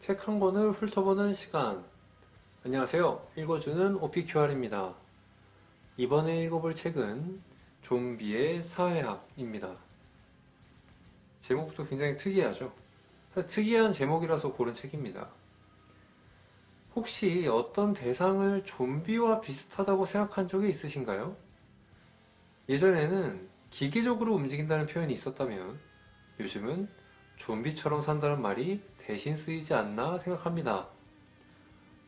책 한 권을 훑어보는 시간. 안녕하세요. 읽어주는 OPQR입니다. 이번에 읽어볼 책은 좀비의 사회학입니다. 제목도 굉장히 특이하죠. 특이한 제목이라서 고른 책입니다. 혹시 어떤 대상을 좀비와 비슷하다고 생각한 적이 있으신가요? 예전에는 기계적으로 움직인다는 표현이 있었다면 요즘은 좀비처럼 산다는 말이 대신 쓰이지 않나 생각합니다.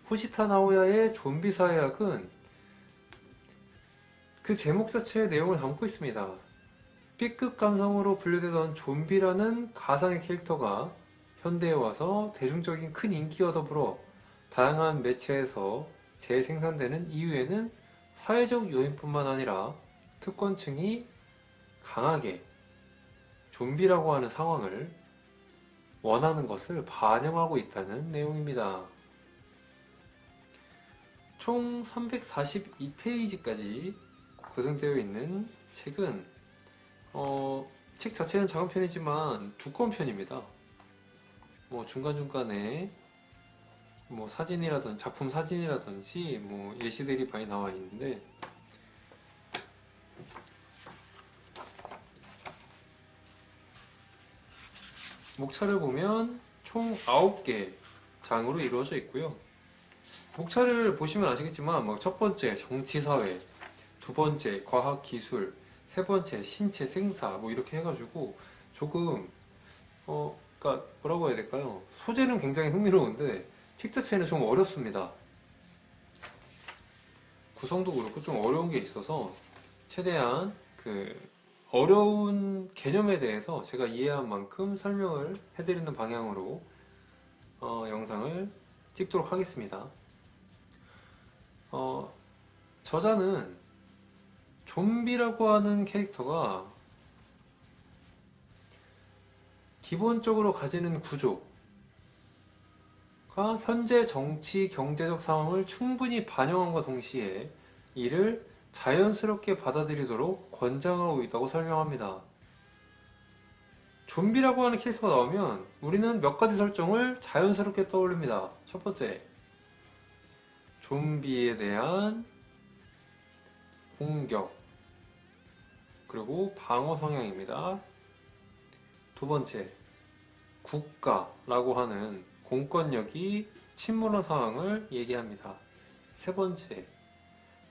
후지타 나오야의 좀비 사회학은 그 제목 자체의 내용을 담고 있습니다. B급 감성으로 분류되던 좀비라는 가상의 캐릭터가 현대에 와서 대중적인 큰 인기와 더불어 다양한 매체에서 재생산되는 이유에는 사회적 요인뿐만 아니라 특권층이 강하게 좀비라고 하는 상황을 원하는 것을 반영하고 있다는 내용입니다. 총 342페이지까지 구성되어 있는 책은 책 자체는 작은 편이지만 두꺼운 편입니다. 중간중간에 사진이라든지 작품 사진이라든지 예시들이 많이 나와 있는데 목차를 보면 총 9개 장으로 이루어져 있고요. 목차를 보시면 아시겠지만 첫 번째 정치사회, 두 번째 과학기술, 세 번째 신체 생사 이렇게 해가지고 조금 그러니까 뭐라고 해야 될까요? 소재는 굉장히 흥미로운데 책 자체는 좀 어렵습니다. 구성도 그렇고 좀 어려운 게 있어서 최대한 어려운 개념에 대해서 제가 이해한 만큼 설명을 해드리는 방향으로 영상을 찍도록 하겠습니다. 저자는 좀비라고 하는 캐릭터가 기본적으로 가지는 구조가 현재 정치, 경제적 상황을 충분히 반영함과 동시에 이를 자연스럽게 받아들이도록 권장하고 있다고 설명합니다. 좀비라고 하는 캐릭터가 나오면 우리는 몇 가지 설정을 자연스럽게 떠올립니다. 첫 번째, 좀비에 대한 공격, 그리고 방어 성향입니다. 두 번째, 국가라고 하는 공권력이 침몰한 상황을 얘기합니다. 세 번째,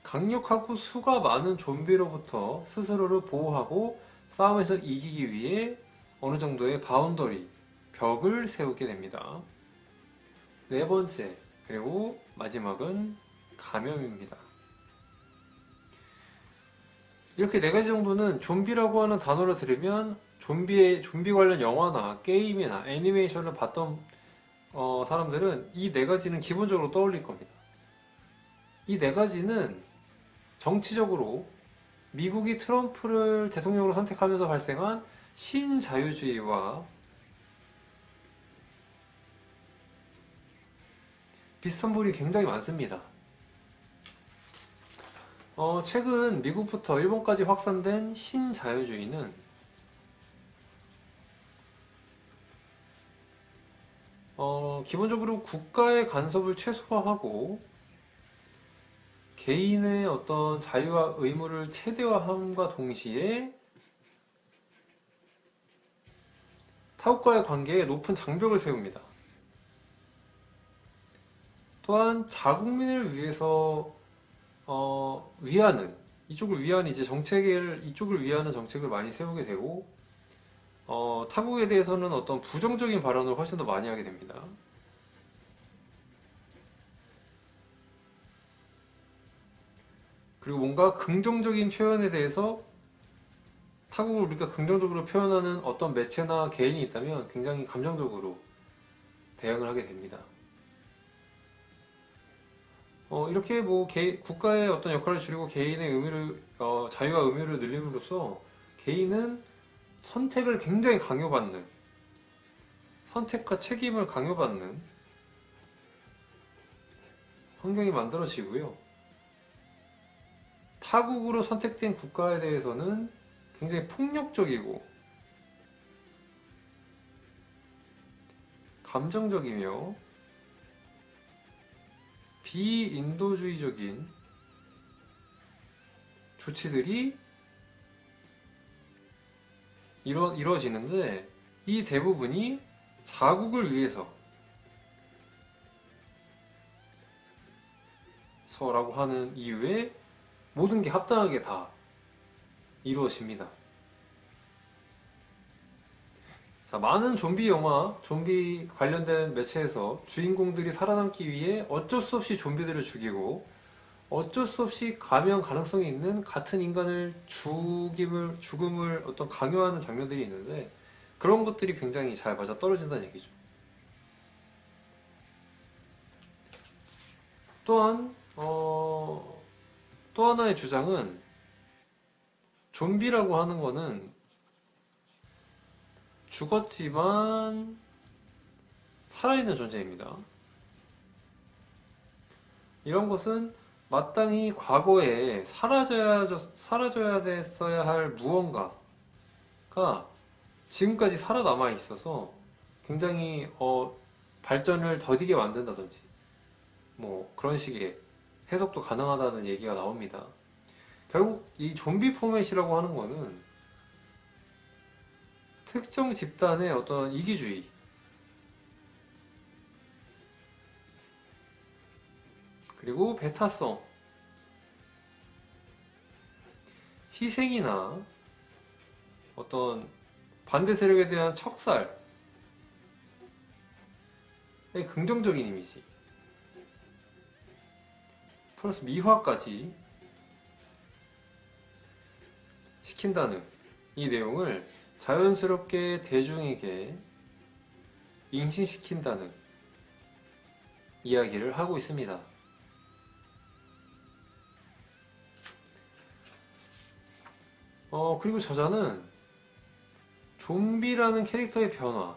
강력하고 수가 많은 좀비로부터 스스로를 보호하고 싸움에서 이기기 위해 어느 정도의 바운더리, 벽을 세우게 됩니다. 네 번째, 그리고 마지막은 감염입니다. 이렇게 네 가지 정도는 좀비라고 하는 단어를 들으면 좀비 관련 영화나 게임이나 애니메이션을 봤던 사람들은 이 네 가지는 기본적으로 떠올릴 겁니다. 이 네 가지는 정치적으로 미국이 트럼프를 대통령으로 선택하면서 발생한 신자유주의와 비슷한 부분이 굉장히 많습니다. 최근 미국부터 일본까지 확산된 신자유주의는 기본적으로 국가의 간섭을 최소화하고 개인의 어떤 자유와 의무를 최대화함과 동시에 타국과의 관계에 높은 장벽을 세웁니다. 또한 자국민을 위해서 이쪽을 위한 이쪽을 위하는 정책을 많이 세우게 되고 타국에 대해서는 어떤 부정적인 발언을 훨씬 더 많이 하게 됩니다. 그리고 뭔가 긍정적인 표현에 대해서 타국을 우리가 긍정적으로 표현하는 어떤 매체나 개인이 있다면 굉장히 감정적으로 대응을 하게 됩니다. 이렇게 국가의 어떤 역할을 줄이고 개인의 자유와 의무를 늘림으로써 개인은 선택을 굉장히 강요받는, 선택과 책임을 강요받는 환경이 만들어지고요. 타국으로 선택된 국가에 대해서는 굉장히 폭력적이고 감정적이며 비인도주의적인 조치들이 이루어지는데, 이 대부분이 자국을 위해서 서라고 하는 이유에 모든 게 합당하게 다 이루어집니다. 자, 많은 좀비 영화, 좀비 관련된 매체에서 주인공들이 살아남기 위해 어쩔 수 없이 좀비들을 죽이고 어쩔 수 없이 감염 가능성이 있는 같은 인간을 죽음을 어떤 강요하는 장면들이 있는데, 그런 것들이 굉장히 잘 맞아 떨어진다는 얘기죠. 또한 또 하나의 주장은 좀비라고 하는 거는 죽었지만 살아있는 존재입니다. 이런 것은 마땅히 과거에 사라져야 됐어야 할 무언가가 지금까지 살아남아 있어서 굉장히 발전을 더디게 만든다든지 뭐 그런 식의 해석도 가능하다는 얘기가 나옵니다. 결국 이 좀비 포맷이라고 하는 거는 특정 집단의 어떤 이기주의, 그리고 배타성, 희생이나 어떤 반대 세력에 대한 척살의 긍정적인 이미지, 플러스 미화까지 시킨다는 이 내용을 자연스럽게 대중에게 인식시킨다는 이야기를 하고 있습니다. 그리고 저자는 좀비라는 캐릭터의 변화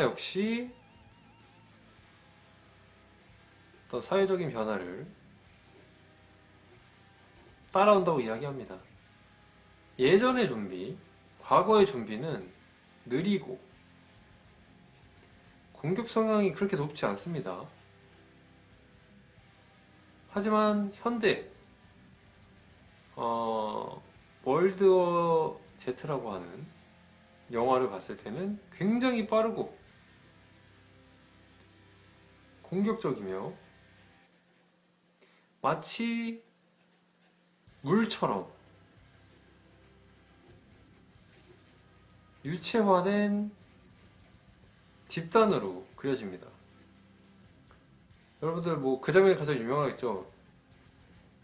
역시 어떤 사회적인 변화를 따라온다고 이야기합니다. 예전의 좀비, 과거의 좀비는 느리고 공격 성향이 그렇게 높지 않습니다. 하지만 현대 월드워 Z라고 하는 영화를 봤을 때는 굉장히 빠르고 공격적이며 마치 물처럼 유체화된 집단으로 그려집니다. 여러분들 뭐 그 장면이 가장 유명하겠죠.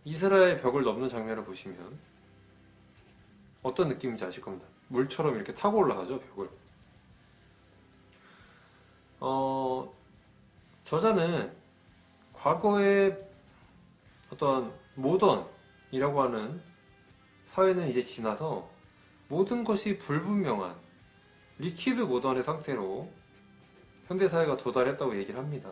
이스라엘 벽을 넘는 장면을 보시면 어떤 느낌인지 아실 겁니다. 물처럼 이렇게 타고 올라가죠, 벽을. 저자는 과거의 어떤 모던이라고 하는 사회는 이제 지나서 모든 것이 불분명한 리퀴드 모던의 상태로 현대사회가 도달했다고 얘기를 합니다.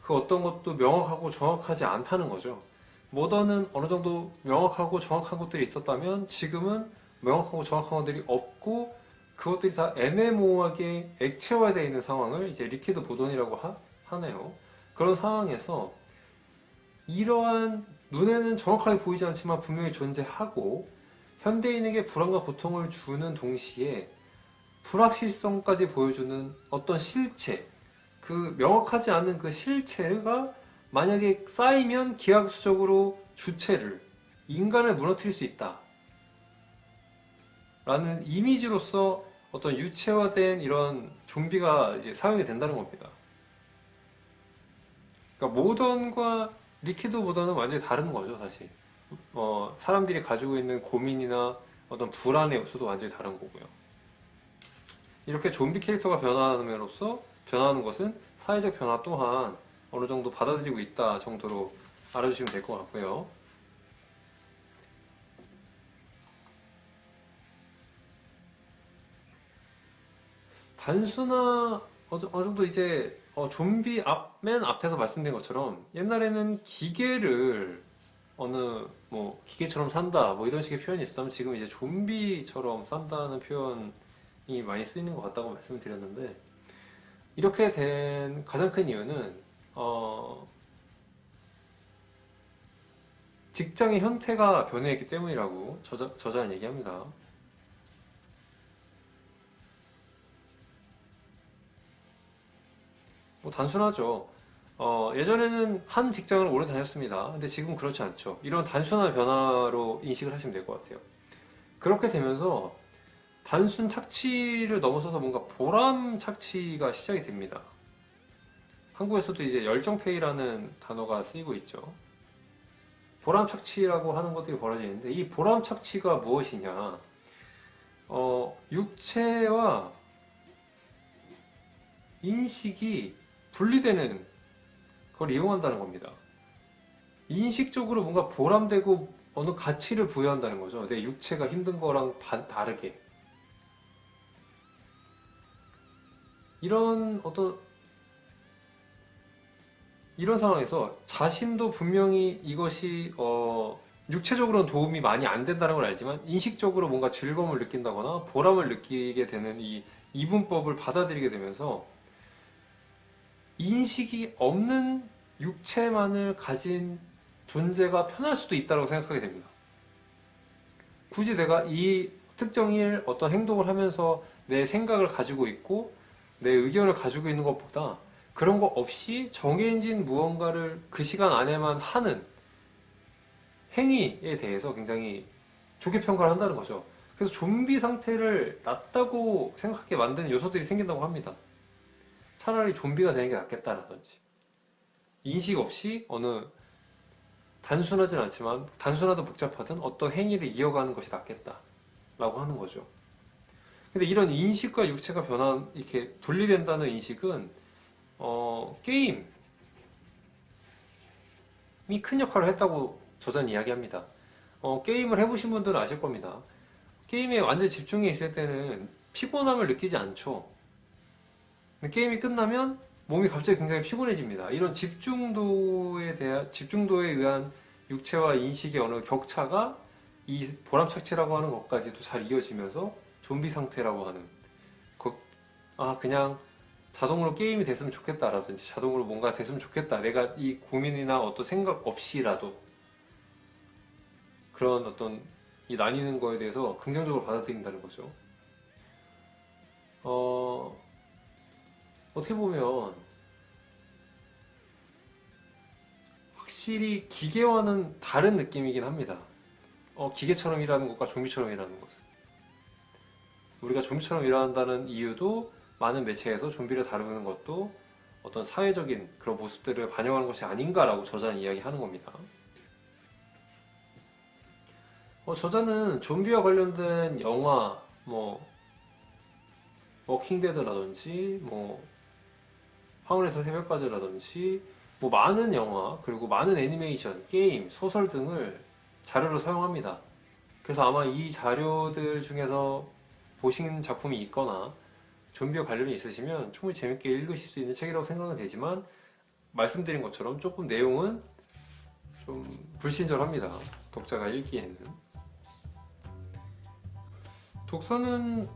그 어떤 것도 명확하고 정확하지 않다는 거죠. 모던은 어느 정도 명확하고 정확한 것들이 있었다면 지금은 명확하고 정확한 것들이 없고 그것들이 다 애매모호하게 액체화되어 있는 상황을 이제 리퀴드 모던이라고 하네요. 그런 상황에서 이러한 눈에는 정확하게 보이지 않지만 분명히 존재하고 현대인에게 불안과 고통을 주는 동시에 불확실성까지 보여주는 어떤 실체, 그 명확하지 않은 그 실체가 만약에 쌓이면 기하급수적으로 주체를, 인간을 무너뜨릴 수 있다 라는 이미지로서 어떤 유체화된 이런 좀비가 이제 사용이 된다는 겁니다. 그러니까 모던과 리퀴드 모던은 완전히 다른 거죠, 사실. 사람들이 가지고 있는 고민이나 어떤 불안의 요소도 완전히 다른 거고요. 이렇게 좀비 캐릭터가 변화하는 것은 사회적 변화 또한 어느 정도 받아들이고 있다 정도로 알아주시면 될 것 같고요. 어느 정도 이제 좀비 맨 앞에서 말씀드린 것처럼 옛날에는 기계를 기계처럼 산다 뭐 이런 식의 표현이 있었다면 지금 이제 좀비처럼 산다는 표현이 많이 쓰이는 것 같다고 말씀을 드렸는데, 이렇게 된 가장 큰 이유는 직장의 형태가 변해있기 때문이라고 저자는 얘기합니다. 뭐 단순하죠. 예전에는 한 직장을 오래 다녔습니다. 근데 지금은 그렇지 않죠. 이런 단순한 변화로 인식을 하시면 될 것 같아요. 그렇게 되면서 단순 착취를 넘어서서 뭔가 보람 착취가 시작이 됩니다. 한국에서도 이제 열정페이라는 단어가 쓰이고 있죠. 보람 착취라고 하는 것들이 벌어지는데, 이 보람 착취가 무엇이냐? 육체와 인식이 분리되는 걸 이용한다는 겁니다. 인식적으로 뭔가 보람되고 어느 가치를 부여한다는 거죠. 내 육체가 힘든 거랑 다르게. 이런 상황에서 자신도 분명히 이것이 육체적으로는 도움이 많이 안 된다는 걸 알지만 인식적으로 뭔가 즐거움을 느낀다거나 보람을 느끼게 되는 이 이분법을 받아들이게 되면서 인식이 없는 육체만을 가진 존재가 편할 수도 있다고 생각하게 됩니다. 굳이 내가 이 특정일 어떤 행동을 하면서 내 생각을 가지고 있고 내 의견을 가지고 있는 것보다 그런 거 없이 정해진 무언가를 그 시간 안에만 하는 행위에 대해서 굉장히 좋게 평가를 한다는 거죠. 그래서 좀비 상태를 낫다고 생각하게 만드는 요소들이 생긴다고 합니다. 차라리 좀비가 되는 게 낫겠다라든지, 인식 없이 어느 단순하진 않지만 단순하든 복잡하든 어떤 행위를 이어가는 것이 낫겠다라고 하는 거죠. 근데 이런 인식과 육체가 이렇게 분리된다는 인식은 게임이 큰 역할을 했다고 저자는 이야기합니다. 게임을 해보신 분들은 아실 겁니다. 게임에 완전 집중해 있을 때는 피곤함을 느끼지 않죠. 게임이 끝나면 몸이 갑자기 굉장히 피곤해집니다. 이런 집중도에 의한 육체와 인식의 어느 격차가 이 보람착취라고 하는 것까지도 잘 이어지면서 좀비 상태라고 하는 그냥 자동으로 게임이 됐으면 좋겠다라든지 자동으로 뭔가 됐으면 좋겠다. 내가 이 고민이나 어떤 생각 없이라도 그런 어떤 이 나뉘는 거에 대해서 긍정적으로 받아들인다는 거죠. 어떻게 보면 확실히 기계와는 다른 느낌이긴 합니다. 기계처럼 일하는 것과 좀비처럼 일하는 것은. 우리가 좀비처럼 일한다는 이유도 많은 매체에서 좀비를 다루는 것도 어떤 사회적인 그런 모습들을 반영하는 것이 아닌가라고 저자는 이야기하는 겁니다. 저자는 좀비와 관련된 영화, 워킹데드라든지, 황홀에서 새벽까지라든지, 많은 영화, 그리고 많은 애니메이션, 게임, 소설 등을 자료로 사용합니다. 그래서 아마 이 자료들 중에서 보신 작품이 있거나 좀비와 관련이 있으시면 충분히 재밌게 읽으실 수 있는 책이라고 생각은 되지만 말씀드린 것처럼 조금 내용은 좀 불친절합니다. 독자가 읽기에는. 독서는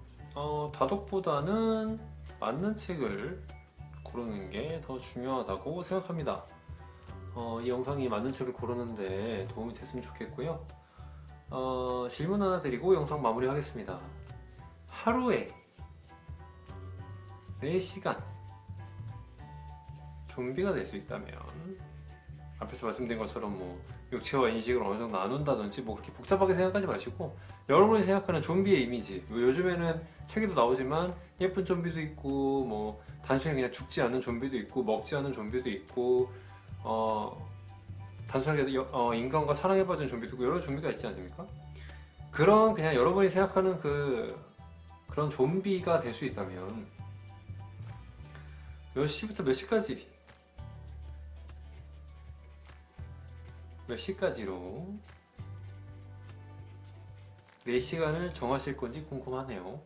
다독보다는 맞는 책을 고르는 게 더 중요하다고 생각합니다. 이 영상이 맞는 책을 고르는데 도움이 됐으면 좋겠고요. 질문 하나 드리고 영상 마무리하겠습니다. 하루에 4시간 좀비가 될 수 있다면, 앞에서 말씀드린 것처럼 육체와 인식을 어느 정도 나눈다든지 그렇게 복잡하게 생각하지 마시고 여러분이 생각하는 좀비의 이미지, 요즘에는 책에도 나오지만 예쁜 좀비도 있고 단순히 그냥 죽지 않는 좀비도 있고 먹지 않는 좀비도 있고 단순하게 인간과 사랑에 빠진 좀비도 있고 여러 좀비가 있지 않습니까? 그런 그냥 여러분이 생각하는 그런 좀비가 될 수 있다면 몇 시부터 몇 시까지로 4시간을 정하실 건지 궁금하네요.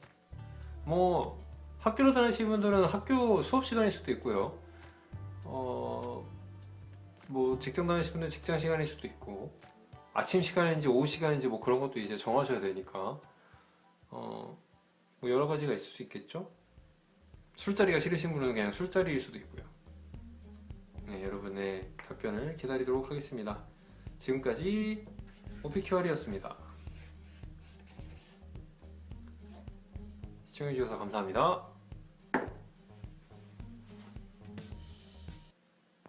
학교로 다니시는 분들은 학교 수업 시간일 수도 있고요. 직장 다니시는 분들은 직장 시간일 수도 있고, 아침 시간인지 오후 시간인지 그런 것도 이제 정하셔야 되니까 뭐 여러 가지가 있을 수 있겠죠? 술자리가 싫으신 분은 그냥 술자리일 수도 있고요. 네, 여러분의 답변을 기다리도록 하겠습니다. 지금까지 오피큐얼이었습니다. 시청해주셔서 감사합니다.